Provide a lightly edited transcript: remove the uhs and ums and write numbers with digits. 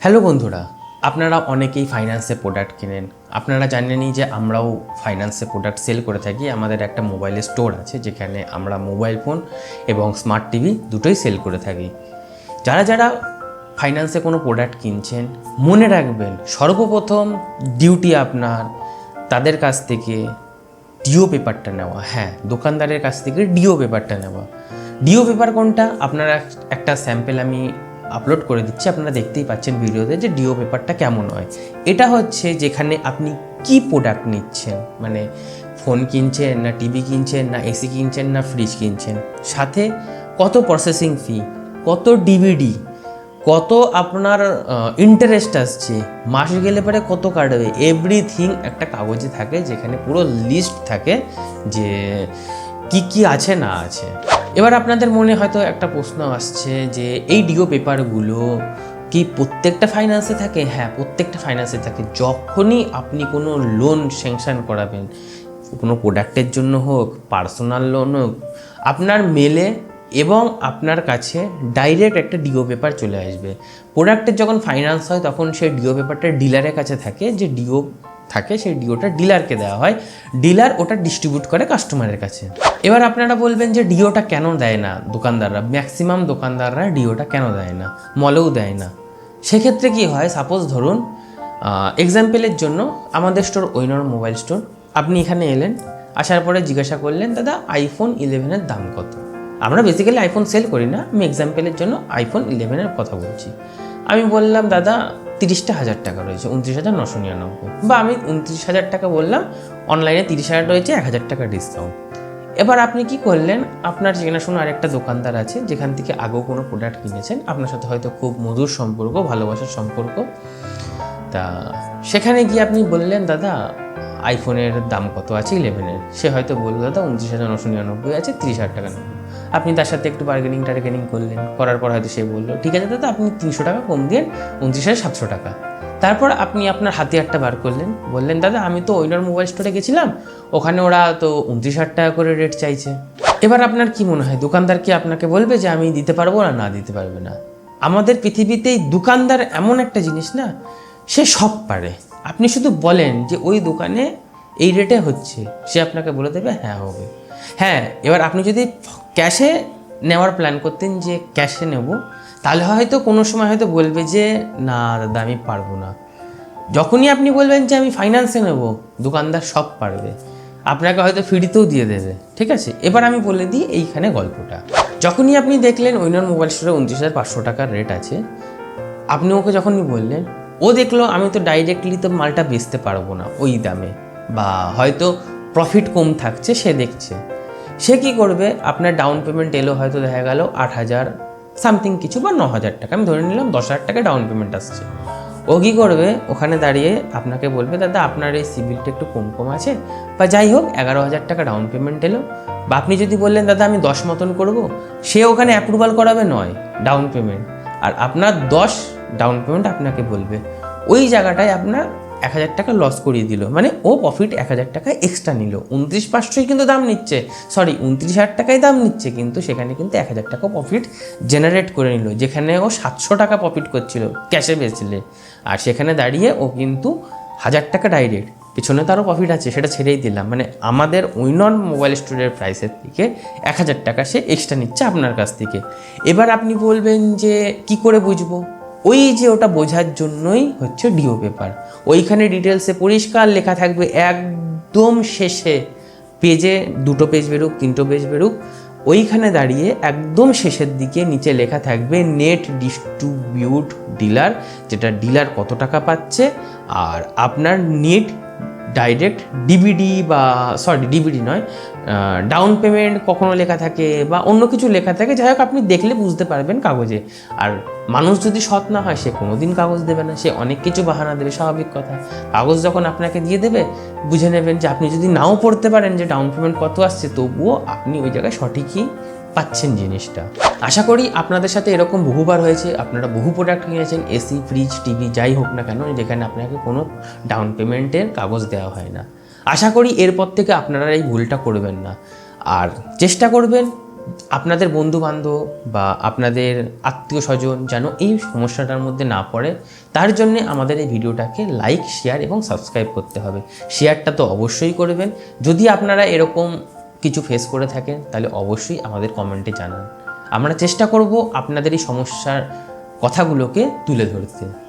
Hello বন্ধুরা, আপনারা অনেকেই ফাইন্যান্সে প্রোডাক্ট কেনেন। আপনারা জানেনই যে আমরাও ফাইন্যান্সে প্রোডাক্ট সেল করে থাকি। আমাদের একটা মোবাইলের স্টোর আছে যেখানে আমরা মোবাইল ফোন এবং স্মার্ট টিভি দুটোই সেল করে থাকি। যারা যারা ফাইন্যান্সে কোনো প্রোডাক্ট কিনছেন, মনে রাখবেন সর্বপ্রথম ডিউটি আপনার তাদের কাছ থেকে ডিও পেপারটা নেওয়া। হ্যাঁ, দোকানদারের কাছ থেকে ডিও পেপারটা নেওয়া। ডিও পেপার কোনটা? আপনারা একটা স্যাম্পেল আমি আপলোড করে দিচ্ছি, আপনারা দেখতেই পাচ্ছেন ভিডিওতে যে ডিও পেপারটা কেমন হয়। এটা হচ্ছে যেখানে আপনি কি প্রোডাক্ট নিচ্ছেন, মানে ফোন কিনছেন না টিভি কিনছেন না এসি কিনছেন না ফ্রিজ কিনছেন, সাথে কত প্রসেসিং ফি, কত ডিভিডি, কত আপনার ইন্টারেস্ট আসছে, মাস গেলে পরে কত কাটবে, এভরিথিং একটা কাগজে থাকে যেখানে পুরো লিস্ট থাকে যে কি কি আছে না আছে। এবার আপনাদের মনে হয়তো একটা প্রশ্ন আসছে যে এই ডিও পেপারগুলো কি প্রত্যেকটা ফাইন্যান্সে থাকে? হ্যাঁ, প্রত্যেকটা ফাইন্যান্সে থাকে। যখনই আপনি কোনো লোন স্যাংশন করাবেন, কোনো প্রোডাক্টের জন্য হোক, পার্সোনাল লোন হোক, আপনার মেলে এবং আপনার কাছে ডাইরেক্ট একটা ডিও পেপার চলে আসবে। প্রোডাক্টের যখন ফাইন্যান্স হয় তখন সেই ডিও পেপারটা ডিলারের কাছে থাকে, যে ডিও থাকে সেই ডিওটা ডিলারকে দেওয়া হয়, ডিলার ওটা ডিস্ট্রিবিউট করে কাস্টমারের কাছে। এবার আপনারা বলবেন যে ডিওটা কেন দেয় না দোকানদাররা? ম্যাক্সিমাম দোকানদাররা ডিওটা কেন দেয় না, মলেও দেয় না। সেক্ষেত্রে কি হয়, সাপোজ ধরুন এক্সাম্পলের জন্য আমাদের স্টোর ওইনর মোবাইল স্টোর, আপনি এখানে এলেন, আসার পরে জিজ্ঞাসা করলেন দাদা আইফোন 11-এর দাম কত। আমরা বেসিক্যালি আইফোন সেল করি না, আমি এক্সাম্পলের জন্য আইফোন 11-এর কথা বলছি। আমি বললাম দাদা 30,000 টাকা রয়েছে, 29,999, বা আমি 29,000 টাকা বললাম, অনলাইনে 30,000 রয়েছে, 1,000 টাকা ডিসকাউন্ট। এবার আপনি কি করলেন, আপনার চেনাশোনা আরেকটা দোকানদার আছে যেখান থেকে আগেও কোনো প্রোডাক্ট কিনেছেন, আপনার সাথে হয়তো খুব মধুর সম্পর্ক, ভালোবাসার সম্পর্ক। তা সেখানে গিয়ে আপনি বললেন দাদা আইফোনের দাম কত আছে 11-এর। সে হয়তো বলল দাদা 29,999 আছে, 30,000 টাকা নেব। আপনি তার সাথে একটু বার্গেনিং করলেন, করার পর হয়তো সে বললো ঠিক আছে দাদা আপনি 300 টাকা কম দিন, 29,700 টাকা। তারপর আপনি আপনার হাতিয়ারটা বার করলেন, বললেন দাদা আমি তো ওইনার মোবাইল স্টোরে গেছিলাম, ওখানে ওরা তো 29,000 টাকা করে রেট চাইছে। এবার আপনার কি মনে হয়, দোকানদার কি আপনাকে বলবে যে আমি দিতে পারবো না? না, দিতে পারবে না। আমাদের পৃথিবীতেই দোকানদার এমন একটা জিনিস না, সে সব পারে। আপনি শুধু বলেন যে ওই দোকানে এই রেটে হচ্ছে, সে আপনাকে বলে দেবে হ্যাঁ হবে। হ্যাঁ, এবার আপনি যদি ক্যাশে নেওয়ার প্ল্যান করতেন যে ক্যাশে নেব, তাহলে হয়তো কোনো সময় হয়তো বলবে যে না দাদা আমি পারবো না। যখনই আপনি বলবেন যে আমি ফাইন্যান্সে নেব, দোকানদার সব পারবে, আপনাকে হয়তো ফ্রিতেও দিয়ে দেবে। ঠিক আছে, এবার আমি বলে দিই এইখানে গল্পটা। যখনই আপনি দেখলেন ওইনার মোবাইল স্টোরে 29,500 টাকার রেট আছে, আপনি ওকে যখনই বললেন, ও দেখলো আমি তো ডাইরেক্টলি তো মালটা বেচতে পারবো না ওই দামে, বা হয়তো প্রফিট কম থাকছে, সে দেখছে। সে কি করবে, আপনার ডাউন পেমেন্ট এলো হয়তো দেখা গেল 8,000 সামথিং কিছু, বা 9,000 টাকা, আমি ধরে নিলাম 10,000 টাকা ডাউন পেমেন্ট আসছে। ও কী করবে, ওখানে দাঁড়িয়ে আপনাকে বলবে দাদা আপনার এই সিবিলটা একটু কম কম আছে, বা যাই হোক 11,000 টাকা ডাউন পেমেন্ট এলো। বা আপনি যদি বললেন দাদা আমি 10 মতন করবো, সে ওখানে অ্যাপ্রুভাল করাবে 9 ডাউন পেমেন্ট, আর আপনার 10 ডাউন পেমেন্ট আপনাকে বলবে। ওই জায়গাটায় আপনার 1,000 টাকা লস করিয়ে দিল, মানে ও প্রফিট 1,000 টাকা এক্সট্রা নিল। 29,500 কিন্তু দাম নিচ্ছে, 29,000 টাকাই দাম নিচ্ছে, কিন্তু সেখানে কিন্তু 1,000 টাকা প্রফিট জেনারেট করে নিল, যেখানে ও 700 টাকা প্রফিট করছিল ক্যাশে বেচলে। আর সেখানে দাঁড়িয়ে ও কিন্তু 1,000 টাকা ডাইরেক্ট, পেছনে তারও প্রফিট আছে, সেটা ছেড়েই দিলাম, মানে আমাদের ওইনর মোবাইল স্টোরের প্রাইসের থেকে 1,000 টাকা সে এক্সট্রা নিচ্ছে আপনার কাছ থেকে। এবার আপনি বলবেন যে কি করে বুঝবো? ওই যে ওটা বোঝার জন্যই হচ্ছে ডিও পেপার। ওইখানে ডিটেলসে পরিষ্কার লেখা থাকবে, একদম শেষে পেজে 2টো পেজ বেরুক 3টো পেজ বেরুক, ওইখানে দাঁড়িয়ে একদম শেষের দিকে নিচে লেখা থাকবে নেট ডিস্ট্রিবিউট ডিলার, যেটা ডিলার কত টাকা পাচ্ছে, আর আপনার নেট ডাইরেক্ট ডিবিডি, বা ডিবিডি নয়, ডাউন পেমেন্ট কখনো লেখা থাকে বা অন্য কিছু লেখা থাকে। যাই হোক, আপনি দেখলে বুঝতে পারবেন কাগজে। আর মানুষ যদি সৎ না হয়, সে কোনো দিন কাগজ দেবে না, সে অনেক কিছু বাহানা দেবে, স্বাভাবিক কথা। কাগজ যখন আপনাকে দিয়ে দেবে, বুঝে নেবেন যে আপনি যদি নাও পড়তে পারেন যে ডাউন পেমেন্ট কত আসছে, তবুও আপনি ওই জায়গায় সঠিকই পাচ্ছেন জিনিসটা। আশা করি আপনাদের সাথে এরকম বহুবার হয়েছে, আপনারা বহু প্রোডাক্ট কিনেছেন, এসি ফ্রিজ টিভি যাই হোক না কেন, যেখানে আপনাকে কোনো ডাউন পেমেন্টের কাগজ দেওয়া হয় না। আশা করি এরপর থেকে আপনারা এই ভুলটা করবেন না, আর চেষ্টা করবেন আপনাদের বন্ধুবান্ধব বা আপনাদের আত্মীয় স্বজন যেন এই সমস্যাটার মধ্যে না পড়ে, তার জন্যে আমাদের এই ভিডিওটাকে লাইক, শেয়ার এবং সাবস্ক্রাইব করতে হবে। শেয়ারটা তো অবশ্যই করবেন। যদি আপনারা এরকম কিছু ফেস করে থাকেন তাহলে অবশ্যই আমাদের কমেন্টে জানান। আমরা চেষ্টা করব আপনাদের এই সমস্যার কথাগুলোকে তুলে ধরতে।